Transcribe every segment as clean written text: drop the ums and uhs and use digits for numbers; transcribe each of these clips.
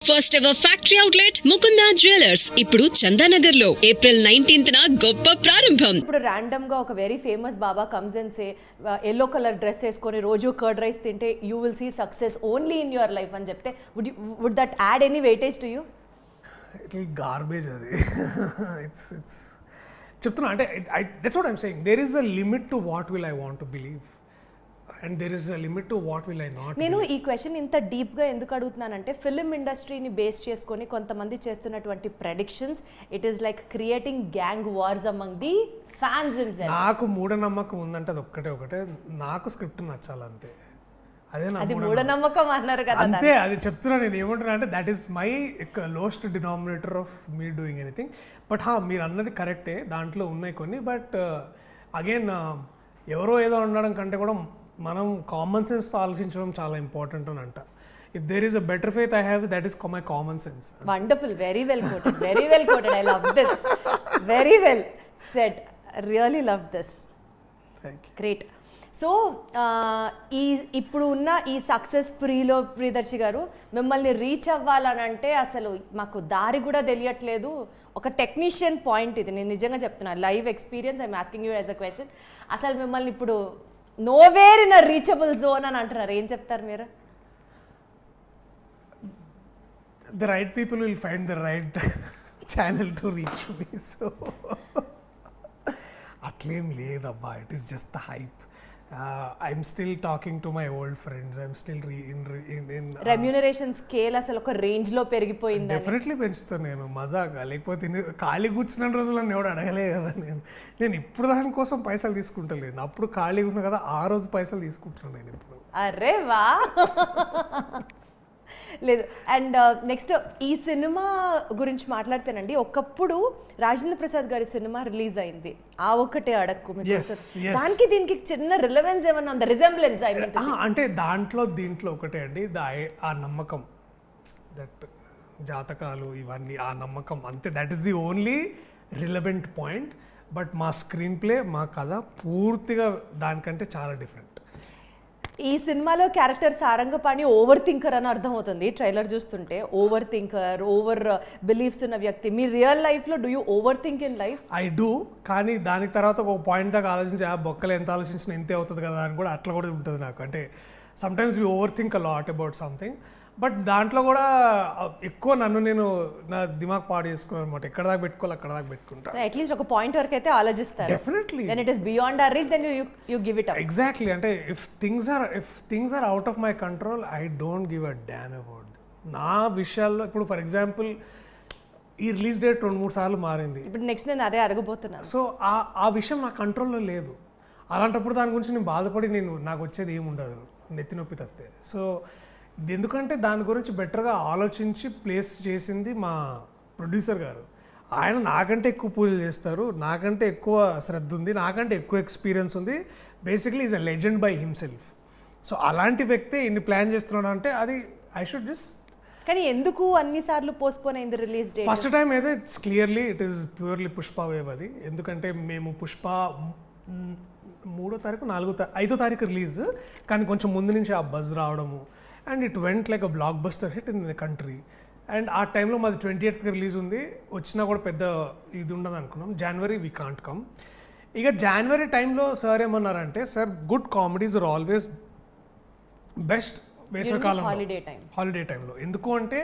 First ever factory outlet Mukunda jewellers ఇప్పుడు చందానగర్ లో April 19th గొప్ప ప్రారంభం. ఇప్పుడు ర్యాండమ్ గా ఒక వెరీ ఫేమస్ బాబా comes and say yellow colour dress వేసుకొని రోజు కర్డ్ రైస్ తింటే you will see success only in your life అని చెప్తే would that add any weightage to you? It will garbage అది. ఇట్స్ చెప్తున్నా అంటే that's what I'm saying. There is a limit to what will I want to believe and there is a limit to what will I not. నేను ఈ question ఇంత డీప్గా ఎందుకు అడుగుతున్నానంటే film ఇండస్ట్రీని base చేసుకొని కొంతమంది చేస్తున్నటువంటి predictions it is like creating gang wars among the fans himself. నాకు మూఢనమ్మకం ఉందంటే అది ఒకటే నాకు స్క్రిప్ట్ నచ్చాలంతే. అది మూఢనమ్మకం అన్నారు కదా. అంతే, అది చెప్తున్నా. నేను ఏమంటున్నా అంటే that is my lowest denominator of me doing anything. But మీరు అన్నది కరెక్టే, దాంట్లో ఉన్నాయి కొన్ని. బట్ అగైన్ ఎవరో ఏదో అనడం కంటే కూడా మనం కామన్ సెన్స్తో ఆలోచించడం చాలా ఇంపార్టెంట్ అని అంట. If there is a better faith I have, that is my common sense. Wonderful, very well quoted, very well quoted. I love this, very well said, really love this. Great. So ఇప్పుడు ఉన్న ఈ success ప్రీలో Priyadarshi గారు మిమ్మల్ని reach అవ్వాలనంటే అసలు మాకు దారి కూడా తెలియట్లేదు. ఒక టెక్నీషియన్ పాయింట్ ఇది, నేను నిజంగా చెప్తున్నా, live experience. I'm asking you as a question. అసలు మిమ్మల్ని ఇప్పుడు nowhere in a reachable zone అని అంటున్నారు, ఏం చెప్తారు మీరు? The right people will find the right channel to reach me. So atleem ledabba, it is just the hype. I'm still talking to my old friends. I'm still in remuneration scale అసలు ఒక range లో పెరిగిపోయింది. Definitely పెంచుతాను నేను, మజాగా. లేకపోతే ఖాళీ కూర్చున్న రోజులు నన్ను ఎవడు అడగలే కదా. నేను ఇప్పుడు దానికోసం పైసలు తీసుకుంటలేను. అప్పుడు ఖాళీగా ఉన్నా కదా, ఆ రోజు పైసలు తీసుకుంటున్నాను నేను ఇప్పుడు. అరే వా. లేదు. అండ్ నెక్స్ట్ ఈ సినిమా గురించి మాట్లాడితేనండి, ఒకప్పుడు రాజేంద్ర ప్రసాద్ గారి సినిమా రిలీజ్ అయింది, ఆ ఒక్కటే అడక్కు. దానికి దీనికి చిన్న రిలవెన్స్ ఏమన్నా ఉందా, రిజెంబ్లెన్స్? అంటే దీంట్లో ఒకటే అండి, ఆ నమ్మకం, దట్ జాతకాలు ఇవన్నీ, ఆ నమ్మకం అంతే. That is the only relevant point. But మా స్క్రీన్ ప్లే, మా కథ పూర్తిగా దానికంటే చాలా డిఫరెంట్. ఈ సినిమాలో క్యారెక్టర్ సారంగపాణి ఓవర్ థింకర్ అని అర్థమవుతుంది ట్రైలర్ చూస్తుంటే. ఓవర్ థింకర్, ఓవర్ బిలీఫ్స్ ఉన్న వ్యక్తి. మీ రియల్ లైఫ్లో do you over think in life? I do. కానీ దానికి తర్వాత ఒక పాయింట్ దాకా ఆలోచించి ఆ బొక్కలు ఎంత ఆలోచించినా ఇంతే అవుతుంది కదా అని కూడా అట్లా కూడా ఉంటుంది నాకు. అంటే sometimes we over think a lot about something. But దాంట్లో కూడా ఎక్కువ నేను నా దిమాగ్ పాడు చేసుకోవాలి అనమాట. ఎక్కడ దాకా పెట్టుకోవాలి అక్కడ దాకా పెట్టుకుంటా. అట్లీస్ట్ ఒక పాయింట్ వరకు అయితే ఆలోచిస్తారు. Definitely. When it is beyond our reach then you give it up. Exactly. అంటే if things are out of my control, I don't give a damn about. నా విషయాల్లో ఇప్పుడు ఫర్ ఎగ్జాంపుల్ ఈ రిలీజ్ డేట్ 2-3 సార్లు మారింది. ఇప్పుడు నెక్స్ట్ నేను అదే అడగబోతున్నాను. సో ఆ విషయం నా కంట్రోల్లో లేదు. అలాంటప్పుడు దాని గురించి నేను బాధపడి నాకు వచ్చేది ఏముండదు, నెత్తి నొప్పి తప్పితే. సో ఎందుకంటే దాని గురించి బెటర్గా ఆలోచించి ప్లేస్ చేసింది మా ప్రొడ్యూసర్ గారు. ఆయన నాకంటే ఎక్కువ పూజలు చేస్తారు, నాకంటే ఎక్కువ శ్రద్ధ ఉంది, నాకంటే ఎక్కువ ఎక్స్పీరియన్స్ ఉంది. Basically is a legend by himself. So అలాంటి వ్యక్తి ఇన్ని ప్లాన్ చేస్తున్నాడు అంటే అది ఐ షుడ్ జస్ట్. కానీ ఎందుకు అన్నిసార్లు పోస్ట్పోన్ అయింది రిలీజ్ డేట్? ఫస్ట్ టైం అయితే it's clearly it is purely Pushpa wave అది. ఎందుకంటే మేము పుష్ప 3వ తారీఖు 5వ తారీఖు రిలీజ్, కానీ కొంచెం ముందు నుంచి ఆ బజ్ రావడము, and it went like a block buster hit in the country. And ఆ టైంలో మాది 28th రిలీజ్ ఉంది, వచ్చినా కూడా పెద్ద ఇది ఉండదు అనుకున్నాం. January we can't come. ఇక జనవరి టైంలో సార్ ఏమన్నారంటే, sir good comedies are always best వేసవికాలం, హాలిడే టైంలో. ఎందుకు అంటే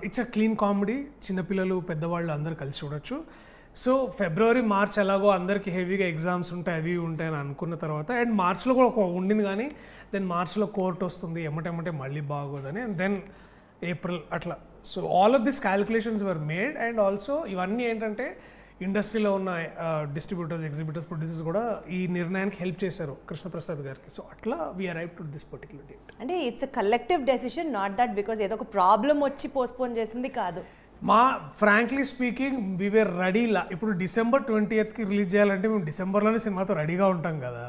ఇట్స్ అ క్లీన్ కామెడీ, చిన్నపిల్లలు పెద్దవాళ్ళు అందరూ కలిసి చూడొచ్చు. సో ఫిబ్రవరి మార్చ్ ఎలాగో అందరికీ హెవీగా ఎగ్జామ్స్ ఉంటాయి, అవి ఉంటాయి అని అనుకున్న తర్వాత, అండ్ మార్చ్లో కూడా ఒక ఉండింది, కానీ దెన్ మార్చ్లో కోర్ట్ వస్తుంది, ఎమ్మటెమ్మటే మళ్ళీ బాగోదని, అండ్ దెన్ ఏప్రిల్ అట్లా. So all of this calculations were made. And also ఇవన్నీ ఏంటంటే ఇండస్ట్రీలో ఉన్న డిస్ట్రిబ్యూటర్స్, ఎగ్జిబిటర్స్, ప్రొడ్యూసర్స్ కూడా ఈ నిర్ణయానికి హెల్ప్ చేశారు కృష్ణప్రసాద్ గారికి. సో అట్లా we arrive to this particular date. అంటే it's a collective decision, not that because ఏదో ఒక ప్రాబ్లం వచ్చి పోస్ట్పోన్ చేసింది కాదు. Frankly speaking we were ready. ఇప్పుడు December 20th రిలీజ్ చేయాలంటే మేము డిసెంబర్లోనే సినిమాతో రెడీగా ఉంటాం కదా.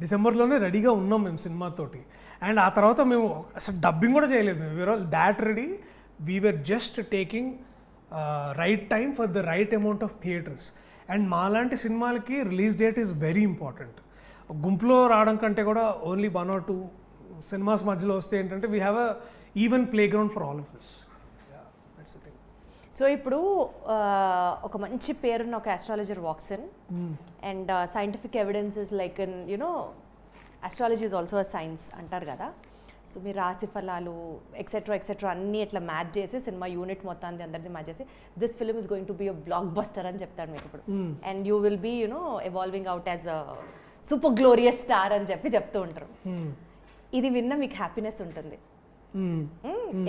డిసెంబర్లోనే రెడీగా ఉన్నాం మేము సినిమాతోటి. అండ్ ఆ తర్వాత మేము అసలు డబ్బింగ్ కూడా చేయలేదు. మేము we are all that ready. We were just taking right time for the right amount of theatres. And మాలాంటి సినిమాలకి release date is very important. గుంపులో రావడం కంటే కూడా ఓన్లీ 1 or 2 సినిమాస్ మధ్యలో వస్తే ఏంటంటే we have even play ground for all of us. That's the thing. So ఇప్పుడు ఒక మంచి పేరున్న ఒక astrologer walks in and scientific evidences like in you know astrology is also a science అంటారు కదా. సో మీరు రాశి ఫలాలు ఎక్సెట్రా అన్నీ ఇట్లా మ్యాచ్ చేసి సినిమా యూనిట్ మొత్తాన్ని అందరిది మ్యాచ్ చేసి this film is going to be a blockbuster అని చెప్తాడు మీకు ఇప్పుడు. And you will be you know evolving out as a super glorious star అని చెప్తూ ఉంటారు. ఇది విన్న మీకు హ్యాపీనెస్ ఉంటుంది.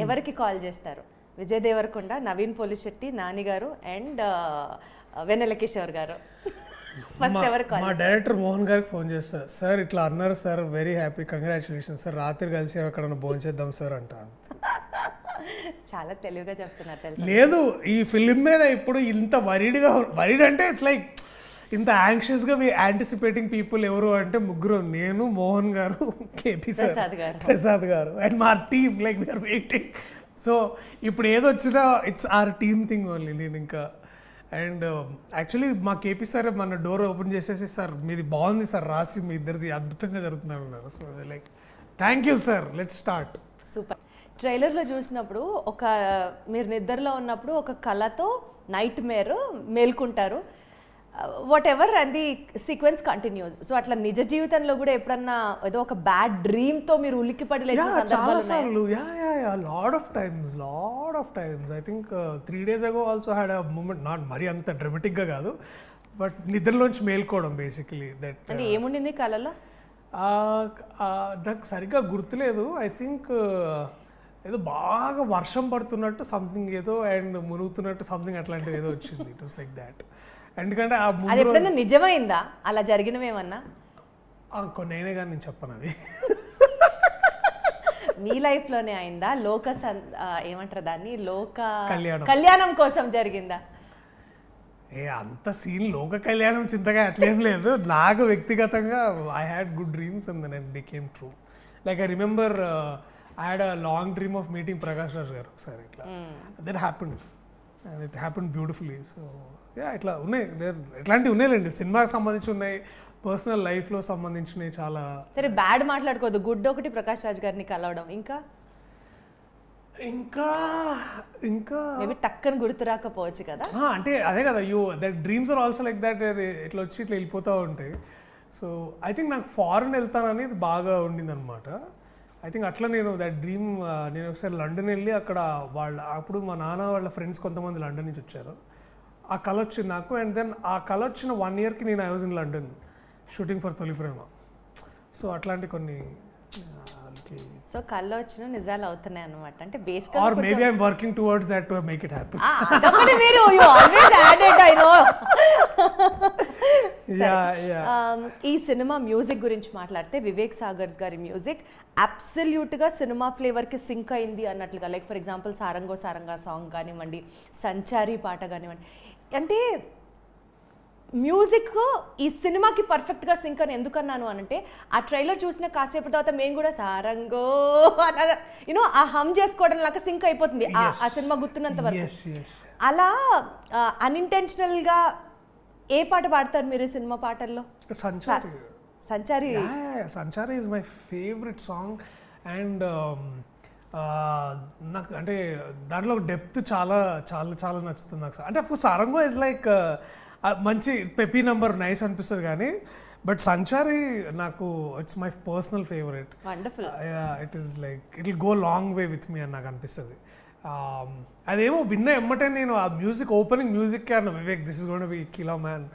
ఎవరికి కాల్ చేస్తారు? విజయ్ దేవరకొండ, నవీన్ పోలిశెట్టి, నాని గారు అండ్ వెన్నెల కిషోర్ గారు. ఫస్ట్ ఎవరు కాల్? మా డైరెక్టర్ మోహన్ గారికి ఫోన్ చేస్తారు. సార్ ఇట్లా అన్నారు sir, very happy, congratulation sir, రాత్రి కలిసి ఎక్కడన్నా భోజనం చేద్దాం సార్ అంటాను. చాలా తెలివిగా చెప్తున్నారు తెలుసు. లేదు, ఈ ఫిలిం మీద ఇప్పుడు ఇంత వరీడ్ అంటే ఇట్స్ లైక్ ఇంత యాంగ్షియస్గా యాంటిసిపేటింగ్ పీపుల్ ఎవరు అంటే ముగ్గురు, నేను, మోహన్ గారు, KP sir, Prasad garu and మా team. Like we're waiting. So ఇప్పుడు ఏదొచ్చినా it's our team thing only. నేను ఇంకా అండ్ యాక్చువల్లీ మా కేపీ సార్ మన డోర్ ఓపెన్ చేసేసి సార్ మీది బాగుంది సార్, రాసి మీ ఇద్దరిది అద్భుతంగా జరుగుతున్నారు అన్నారు. So like thank you sir, let's start. Super. ట్రైలర్లో చూసినప్పుడు మీరు నిద్రలో ఉన్నప్పుడు ఒక కళతో నైట్ మేల్కుంటారు, వాట్ ఎవర్, అది సీక్వెన్స్ కంటిన్యూస్. సో అట్లా నిజ జీవితంలో కూడా ఎప్పుడన్నా ఏదో ఒక బ్యాడ్ డ్రీమ్తో మీరు ఉలిక్కిపడి లేచిన సందర్భాలు ఉన్నాయా? Lot of times. I think 3 days ago also had a moment, not మరీ అంత డ్రమాటిక్గా కాదు, బట్ నిద్రలోంచి మేల్కోవడం బేసికలీ. దట్ అంటే ఏముండింది కళలో? నాకు సరిగ్గా గుర్తులేదు. ఐ థింక్ ఏదో బాగా వర్షం పడుతున్నట్టు సంథింగ్ ఏదో అండ్ మునుగుతున్నట్టు సంథింగ్ అట్లాంటిది ఏదో వచ్చింది. It was like that. ఎందుకంటే అది ఎప్పుడైనా నిజమైందా అలా జరిగినవేమన్నా? కొన్నైనా కానీ నేను చెప్పను అవి. మీ లైఫ్లోనే అయిందా? ఏమంటారు దాన్ని, లోక కళ్యాణం కోసం జరిగిందా? అంత సీన్ లోక కళ్యాణం చింతగా అట్లేం లేదు. నాకు వ్యక్తిగతంగా I had good dreams and then it became true. Like I remember I had a long dream of meeting Prakash Raj garu ఒకసారి. ఇట్లా that happened and it happened beautifully. So ఇట్లా ఉన్నాయి, ఇట్లాంటివి ఉన్నాయిలేండి. సినిమాకి సంబంధించి ఉన్నాయి, పర్సనల్ లైఫ్లో సంబంధించినవి చాలా. సరే, బ్యాడ్ మాట్లాడుకోవద్దు. గుడ్ ఒకటి ప్రకాష్ రాజ్ గారిని కలవడం, ఇంకా ఇంకా ఇంకా మేబీ టక్కని గుర్తు రాకపోవచ్చు కదా. అంటే అదే కదా, that dreams are also like that. ఇట్లా వచ్చి ఇట్లా వెళ్ళిపోతూ ఉంటాయి. సో ఐ థింక్ నాకు ఫారెన్ వెళ్తానని బాగా ఉండింది అనమాట. ఐ థింక్ అట్లా నేను దట్ డ్రీమ్, నేను ఒకసారి లండన్ వెళ్ళి అక్కడ అప్పుడు మా నాన్న వాళ్ళ ఫ్రెండ్స్ కొంతమంది లండన్ నుంచి వచ్చారు. ఆ కళ వచ్చింది నాకు. అండ్ దెన్ ఆ కళ వచ్చిన 1 yearకి నేను I was in London shooting for తొలి ప్రేమ. సో అట్లాంటి కొన్ని సో కళ్ళు వచ్చిన నిజాలు అవుతున్నాయి అన్నమాట. అంటే basically or maybe I am working towards that to make it happen. అదొకటి మీరు you always add it, I know. ఈ సినిమా మ్యూజిక్ గురించి మాట్లాడితే వివేక్ సాగర్స్ గారి మ్యూజిక్ అబ్సల్యూట్గా సినిమా ఫ్లేవర్కి సింక్ అయింది అన్నట్లుగా. లైక్ ఫర్ ఎగ్జాంపుల్ సారంగో సారంగా సాంగ్ కానివ్వండి, సంచారి పాట కానివ్వండి. అంటే మ్యూజిక్ ఈ సినిమాకి పర్ఫెక్ట్గా సింక్ అని ఎందుకన్నాను అనంటే, ఆ ట్రైలర్ చూసిన కాసేపు తర్వాత మేము కూడా సారంగో యూనో ఆ హమ్ చేసుకోవడం లాగా సింక్ అయిపోతుంది ఆ సినిమా గుర్తున్నంత వరకు. అలా అన్ఇంటెన్షనల్గా ఏ పాట పాడతారు మీరు ఈ సినిమా పాటల్లో? Sanchari is my favourite song. And నాకు అంటే దాంట్లో డెప్త్ చాలా చాలా చాలా నచ్చుతుంది నాకు. అంటే అఫ్కోర్స్ సారంగో ఇస్ లైక్ మంచి పెపీ నంబర్, నైస్ అనిపిస్తుంది. కానీ బట్ సంచారి నాకు it's my personal favourite. It is like it will go long way with me అని నాకు అనిపిస్తుంది. అదేమో విన్న ఎమ్మటే నేను ఆ మ్యూజిక్ ఓపెనింగ్ మ్యూజిక్ అన్న Vivek this is going to be killer man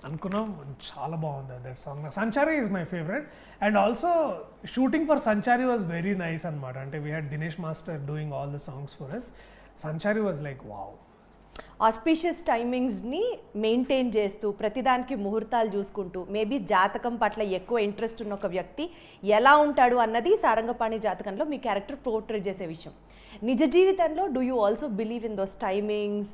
అనుకున్నాం. చాలా బాగుంది that song. Sanchari is my favourite. And also shooting for Sanchari was very nice అనమాట. అంటే we had Dinesh master doing all the songs for us. Sanchari was like wow. Auspicious టైమింగ్స్ని maintain చేస్తూ ప్రతిదానికి ముహూర్తాలు చూసుకుంటూ మేబీ జాతకం పట్ల ఎక్కువ ఇంట్రెస్ట్ ఉన్న ఒక వ్యక్తి ఎలా ఉంటాడు అన్నది సారంగపాణి జాతకంలో మీ క్యారెక్టర్ పోర్ట్రేట్ చేసే విషయం. నిజ జీవితంలో do you also believe in those timings?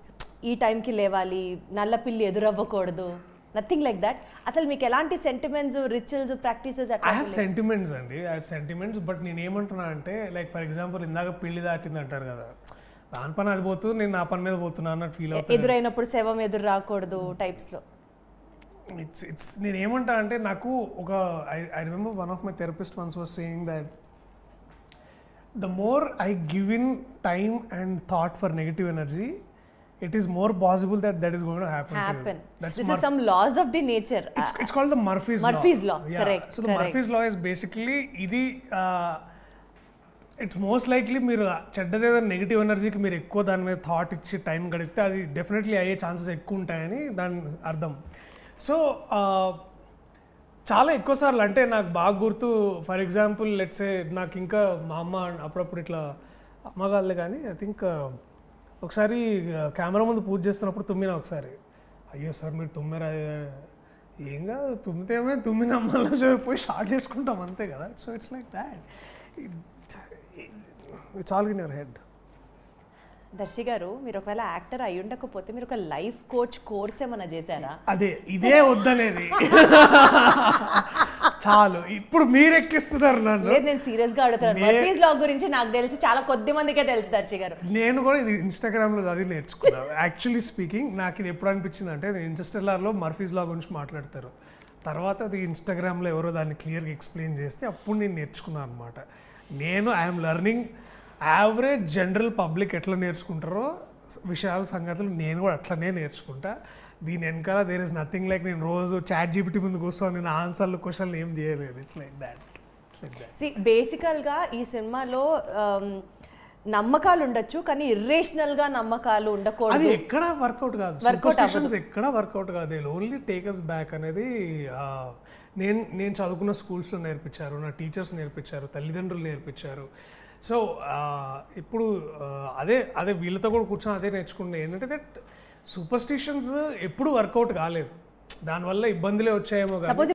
ఈ టైంకి లేవాలి, నల్ల పిల్లి ఎదురవ్వకూడదు, నథింగ్ లైక్ దట్. అసలు మీకు ఎలాంటి sentiments, rituals, practices? I have sentiments అండి, ఐ హావ్ సెంటిమెంట్స్. బట్ నేను ఏమంటున్నా అంటే లైక్ ఫర్ ఎగ్జాంపుల్ ఇందాక పెళ్లి దాటింది అంటారు కదా, దాని పని అది పోతూ నేను నా పని మీద పోతున్నా అన్నట్టు ఫీల్ అవుతుంది. ఎదురైనప్పుడు శవం ఎదురు రాకూడదు టైప్స్లో. ఇట్స్ నేను ఏమంటా అంటే నాకు ఒక I remember one of my therapist once was saying that the more I give in time and thought for negative energy, it is more possible that that is going to happen. To you. That's This is some laws of the nature. it's called the Murphy's law. Yeah. Correct. So the Murphy's law is basically ఇది it's most likely మీరు చెడ్డదేదో negative ఎనర్జీకి మీరు ఎక్కువ దాని మీద thought ఇచ్చి time గడిపితే అది డెఫినెట్లీ అయ్యే ఛాన్సెస్ ఎక్కువ ఉంటాయని దాని అర్థం. సో చాలా ఎక్కువసార్లు అంటే నాకు బాగా గుర్తు, ఫర్ ఎగ్జాంపుల్ లెట్సే నాకు ఇంకా మా అమ్మ అప్పుడప్పుడు ఇట్లా అమ్మ కాదులే కానీ ఐ థింక్ ఒకసారి కెమెరా ముందు పూజ చేస్తున్నప్పుడు తుమ్మినా ఒకసారి. అయ్యో సార్ మీరు తుమ్మారా, ఏం కాదు తుమ్మితేమే తుమ్మిన మళ్ళీ పోయి షార్ట్ చేసుకుంటాం అంతే కదా. So it's like that, it's all in your head. Darshi garu, మీరు ఒకవేళ యాక్టర్ అయి ఉండకపోతే మీరు ఒక లైఫ్ కోచ్ కోర్స్ ఏమైనా చేశారా? అదే ఇదే వద్దనేది చాలు, ఇప్పుడు మీరు ఎక్కిస్తున్నారు నన్ను. లేదు, నేను సీరియస్ గా అడుగుతాను. మర్ఫీస్ లా గురించి నాకు తెలిసి చాలా కొద్ది మందికే తెలుసు దర్శి గారు. నేను కూడా ఇది ఇన్స్టాగ్రామ్లో చదివి నేర్చుకున్నాను. యాక్చువల్లీ స్పీకింగ్ నాకు ఇది ఎప్పుడు అనిపించింది అంటే, నేను ఇంటర్స్టెల్లార్లో మర్ఫీస్ లా గురించి మాట్లాడతారు, తర్వాత అది ఇన్స్టాగ్రామ్లో ఎవరో దాన్ని క్లియర్గా ఎక్స్ప్లెయిన్ చేస్తే అప్పుడు నేను నేర్చుకున్నాను అనమాట. నేను I'm learning average general public ఎట్లా నేర్చుకుంటారో విషయాలు సంగతులు నేను కూడా అట్లనే నేర్చుకుంటా. దీని వెనకాల దేర్ ఇస్ నథింగ్ లైక్ నేను రోజు చాట్ జీపీటీ ముందు కూర్చొని నేను ఆన్సర్లు క్వశ్చన్లు ఏం చేయలేదు. It's like that. బేసికల్గా ఈ సినిమాలో నమ్మకాలు ఉండొచ్చు, కానీ ఇర్రేషనల్ గా నమ్మకాలు ఉండకూడదు. అది ఎక్కడ వర్కౌట్ కాదు, సూపర్స్టిషన్స్ ఎక్కడ వర్కౌట్ కాదు. They only take us back అనేది నేను చదువుకున్న స్కూల్స్లో నేర్పించారు, నా టీచర్స్ నేర్పించారు, తల్లిదండ్రులు నేర్పించారు. సో ఇప్పుడు అదే వీళ్ళతో కూడా కూర్చొని అదే నేర్చుకున్నాను ఏంటంటే, దట్ సూపర్స్టిషన్స్ ఎప్పుడు వర్కౌట్ కాలేదు, దానివల్ల ఇబ్బందులే వచ్చాయేమో.